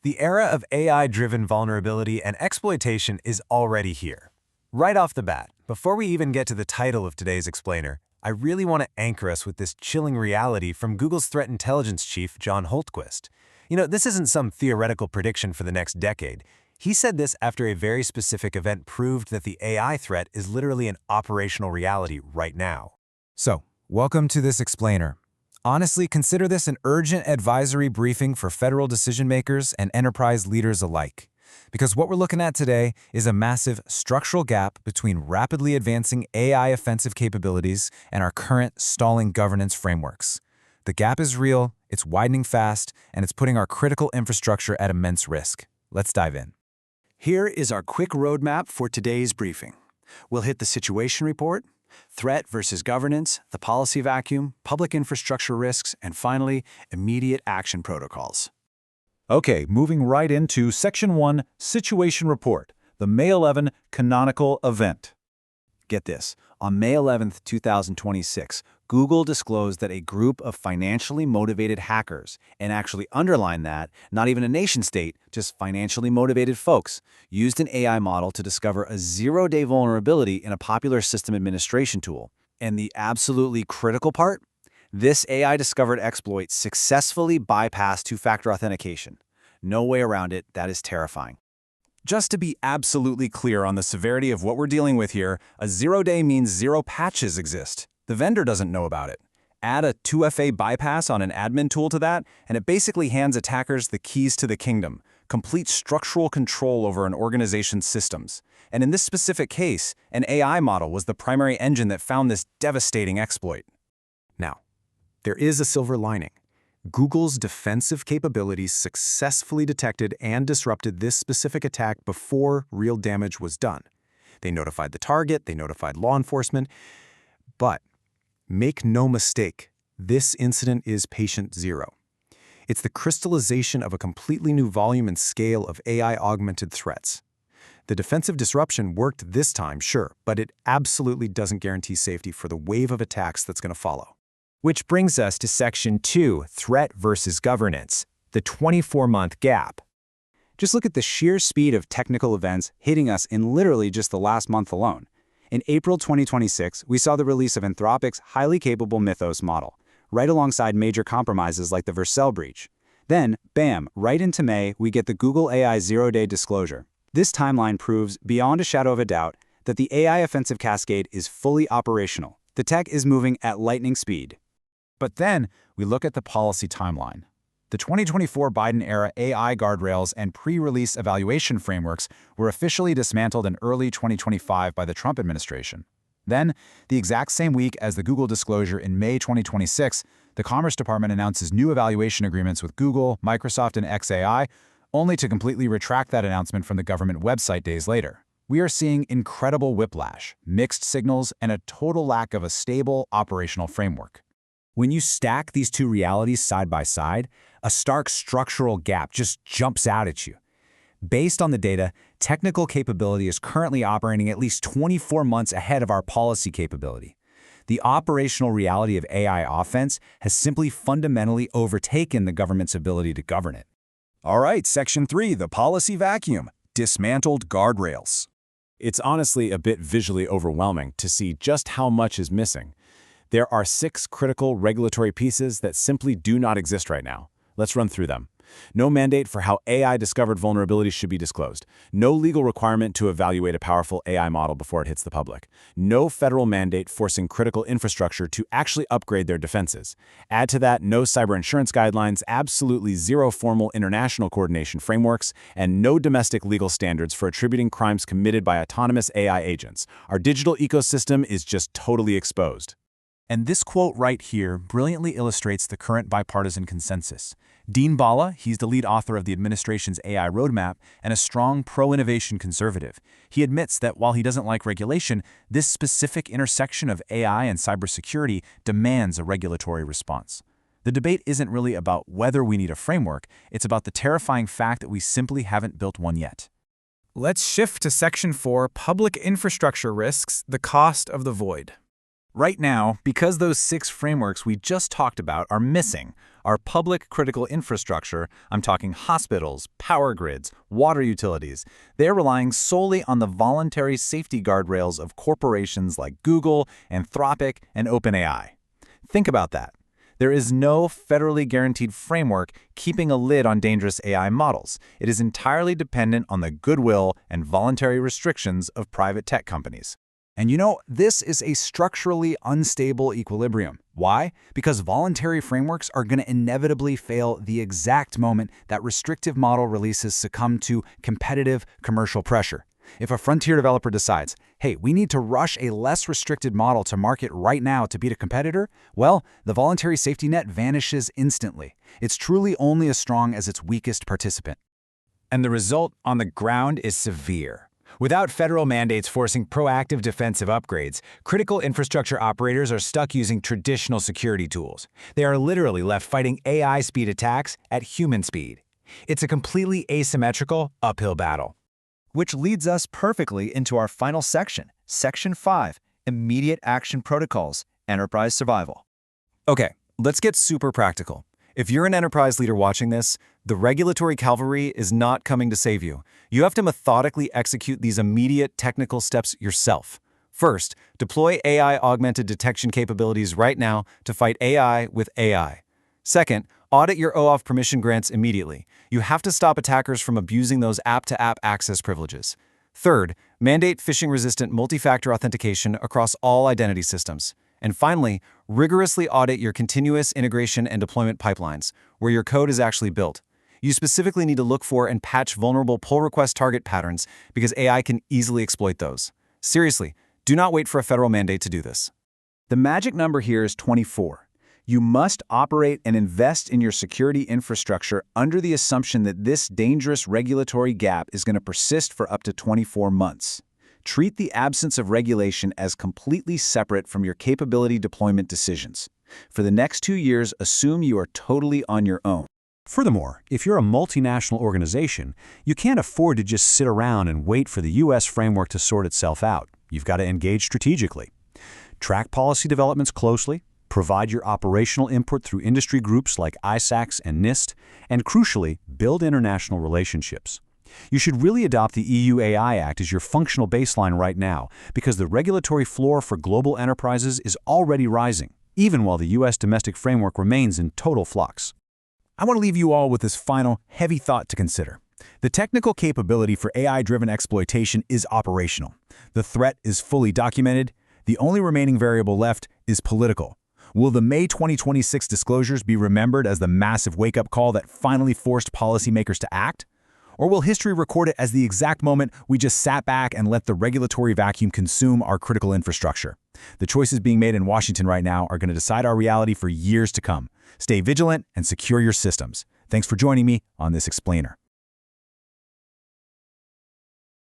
The era of AI-driven vulnerability and exploitation is already here. Right off the bat, before we even get to the title of today's explainer, I really want to anchor us with this chilling reality from Google's threat intelligence chief, John Holtquist. This isn't some theoretical prediction for the next decade. He said this after a very specific event proved that the AI threat is literally an operational reality right now. So, welcome to this explainer. Honestly, consider this an urgent advisory briefing for federal decision-makers and enterprise leaders alike. Because what we're looking at today is a massive structural gap between rapidly advancing AI offensive capabilities and our current stalling governance frameworks. The gap is real, it's widening fast, and it's putting our critical infrastructure at immense risk. Let's dive in. Here is our quick roadmap for today's briefing. We'll hit the situation report, threat versus governance, the policy vacuum, public infrastructure risks, and finally, immediate action protocols. Okay, moving right into Section 1, Situation Report, the May 11 canonical event. Get this, on May 11, 2026, Google disclosed that a group of financially motivated hackers, and actually underline that, not even a nation-state, just financially motivated folks, used an AI model to discover a zero-day vulnerability in a popular system administration tool. And the absolutely critical part? This AI-discovered exploit successfully bypassed two-factor authentication. No way around it. That is terrifying. Just to be absolutely clear on the severity of what we're dealing with here, a zero-day means zero patches exist. The vendor doesn't know about it. Add a 2FA bypass on an admin tool to that, and it basically hands attackers the keys to the kingdom, complete structural control over an organization's systems. And in this specific case, an AI model was the primary engine that found this devastating exploit. Now, there is a silver lining. Google's defensive capabilities successfully detected and disrupted this specific attack before real damage was done. They notified the target, they notified law enforcement, but make no mistake, this incident is patient zero. It's the crystallization of a completely new volume and scale of AI-augmented threats. The defensive disruption worked this time, sure, but it absolutely doesn't guarantee safety for the wave of attacks that's going to follow. Which brings us to Section 2, Threat versus Governance, the 24-month gap. Just look at the sheer speed of technical events hitting us in literally just the last month alone. In April 2026, we saw the release of Anthropic's highly capable Mythos model, right alongside major compromises like the Vercel breach. Then, bam, right into May, we get the Google AI zero-day disclosure. This timeline proves, beyond a shadow of a doubt, that the AI offensive cascade is fully operational. The tech is moving at lightning speed. But then, we look at the policy timeline. The 2024 Biden-era AI guardrails and pre-release evaluation frameworks were officially dismantled in early 2025 by the Trump administration. Then, the exact same week as the Google disclosure in May 2026, the Commerce Department announces new evaluation agreements with Google, Microsoft, and xAI, only to completely retract that announcement from the government website days later. We are seeing incredible whiplash, mixed signals, and a total lack of a stable operational framework. When you stack these two realities side by side, a stark structural gap just jumps out at you. Based on the data, technical capability is currently operating at least 24 months ahead of our policy capability. The operational reality of AI offense has simply fundamentally overtaken the government's ability to govern it. All right, Section 3, the policy vacuum, dismantled guardrails. It's honestly a bit visually overwhelming to see just how much is missing. There are 6 critical regulatory pieces that simply do not exist right now. Let's run through them. No mandate for how AI-discovered vulnerabilities should be disclosed. No legal requirement to evaluate a powerful AI model before it hits the public. No federal mandate forcing critical infrastructure to actually upgrade their defenses. Add to that, no cyber insurance guidelines, absolutely zero formal international coordination frameworks, and no domestic legal standards for attributing crimes committed by autonomous AI agents. Our digital ecosystem is just totally exposed. And this quote right here brilliantly illustrates the current bipartisan consensus. Dean Bala, he's the lead author of the administration's AI roadmap and a strong pro-innovation conservative. He admits that while he doesn't like regulation, this specific intersection of AI and cybersecurity demands a regulatory response. The debate isn't really about whether we need a framework, it's about the terrifying fact that we simply haven't built one yet. Let's shift to Section 4, Public Infrastructure Risks, the Cost of the Void. Right now, because those 6 frameworks we just talked about are missing, our public critical infrastructure, I'm talking hospitals, power grids, water utilities, they're relying solely on the voluntary safety guardrails of corporations like Google, Anthropic, and OpenAI. Think about that. There is no federally guaranteed framework keeping a lid on dangerous AI models. It is entirely dependent on the goodwill and voluntary restrictions of private tech companies. And this is a structurally unstable equilibrium. Why? Because voluntary frameworks are going to inevitably fail the exact moment that restrictive model releases succumb to competitive commercial pressure. If a frontier developer decides, hey, we need to rush a less restricted model to market right now to beat a competitor, well, the voluntary safety net vanishes instantly. It's truly only as strong as its weakest participant. And the result on the ground is severe. Without federal mandates forcing proactive defensive upgrades, critical infrastructure operators are stuck using traditional security tools. They are literally left fighting AI speed attacks at human speed. It's a completely asymmetrical, uphill battle. Which leads us perfectly into our final section, Section 5, Immediate Action Protocols, Enterprise Survival. Okay, let's get super practical. If you're an enterprise leader watching this, the regulatory cavalry is not coming to save you. You have to methodically execute these immediate technical steps yourself. First, deploy AI-augmented detection capabilities right now to fight AI with AI. Second, audit your OAuth permission grants immediately. You have to stop attackers from abusing those app-to-app access privileges. Third, mandate phishing-resistant multi-factor authentication across all identity systems. And finally, rigorously audit your continuous integration and deployment pipelines, where your code is actually built. You specifically need to look for and patch vulnerable pull request target patterns because AI can easily exploit those. Seriously, do not wait for a federal mandate to do this. The magic number here is 24. You must operate and invest in your security infrastructure under the assumption that this dangerous regulatory gap is going to persist for up to 24 months. Treat the absence of regulation as completely separate from your capability deployment decisions. For the next 2 years, assume you are totally on your own. Furthermore, if you're a multinational organization, you can't afford to just sit around and wait for the U.S. framework to sort itself out. You've got to engage strategically. Track policy developments closely, provide your operational input through industry groups like ISACs and NIST, and crucially, build international relationships. You should really adopt the EU AI Act as your functional baseline right now because the regulatory floor for global enterprises is already rising, even while the U.S. domestic framework remains in total flux. I want to leave you all with this final, heavy thought to consider. The technical capability for AI-driven exploitation is operational. The threat is fully documented. The only remaining variable left is political. Will the May 2026 disclosures be remembered as the massive wake-up call that finally forced policymakers to act? Or will history record it as the exact moment we just sat back and let the regulatory vacuum consume our critical infrastructure? The choices being made in Washington right now are going to decide our reality for years to come. Stay vigilant and secure your systems. Thanks for joining me on this explainer.